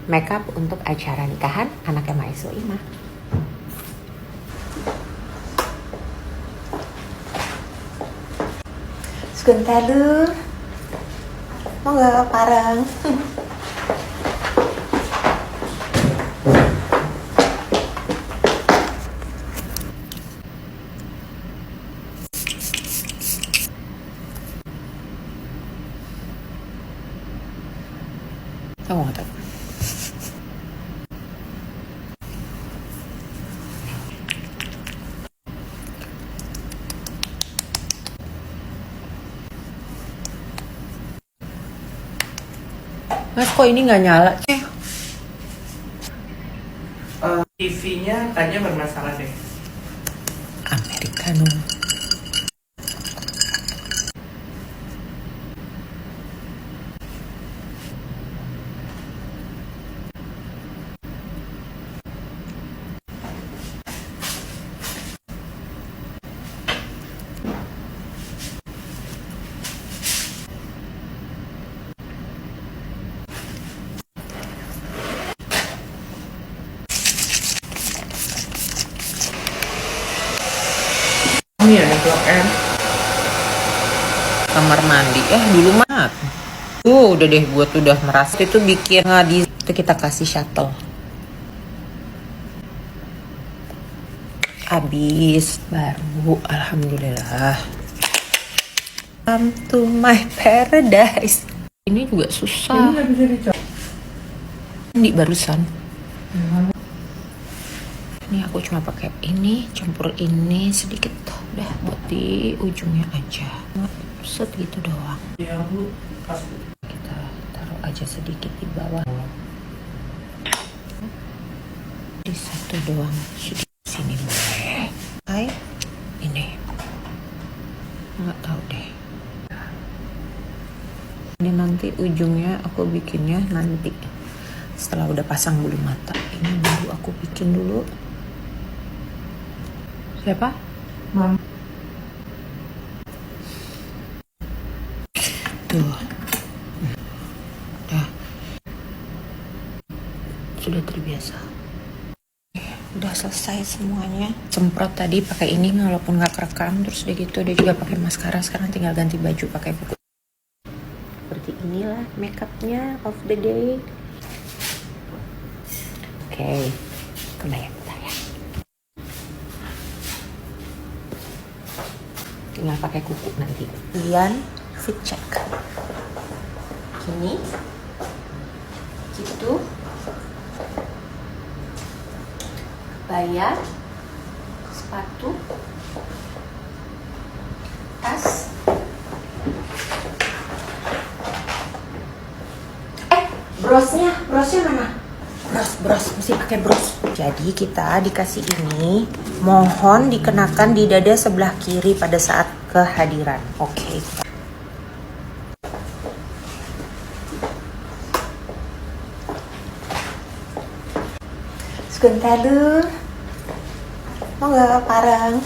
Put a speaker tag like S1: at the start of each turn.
S1: makeup untuk acara nikahan anaknya Mae Soimah. Sebentar lu, mau nggak parang? Tahu nggak tahu? Mas, kok ini nggak nyala?
S2: TV-nya kayaknya bermasalah deh.
S1: Americano.
S2: Ini ya yang Blok M.
S1: Kamar mandi dulu mah udah deh, buat udah merasa itu bikin ngadi itu kita kasih shuttle habis baru. Alhamdulillah, come to my paradise. Ini juga susah.
S2: Ini nggak bisa dicoba.
S1: Ini barusan ini aku cuma pakai ini, campur ini sedikit udah buat di ujungnya aja, set gitu doang.
S2: Ya Bu, pas
S1: Kita taruh aja sedikit di bawah di satu doang, sedikit sini boleh. Hai, ini nggak tahu deh. Ini nanti ujungnya aku bikinnya nanti setelah udah pasang bulu mata. Ini baru aku bikin dulu. Siapa?
S2: Mam.
S1: Tuh. Udah. Sudah terbiasa. Udah selesai semuanya. Semprot tadi pakai ini walaupun nggak kerekam, terus udah gitu dia juga pakai maskara. Sekarang tinggal ganti baju pakai buku. Seperti inilah makeupnya of the day. Oke, kebayang bentar ya. Tinggal pakai kuku nanti. Kemudian fit check. Gini, gitu. Kebaya, sepatu, tas. Brosnya mana? Bros, mesti pakai bros. Jadi kita dikasih ini, mohon dikenakan di dada sebelah kiri pada saat kehadiran. Oke. Sebentar lu, mau nggak parang?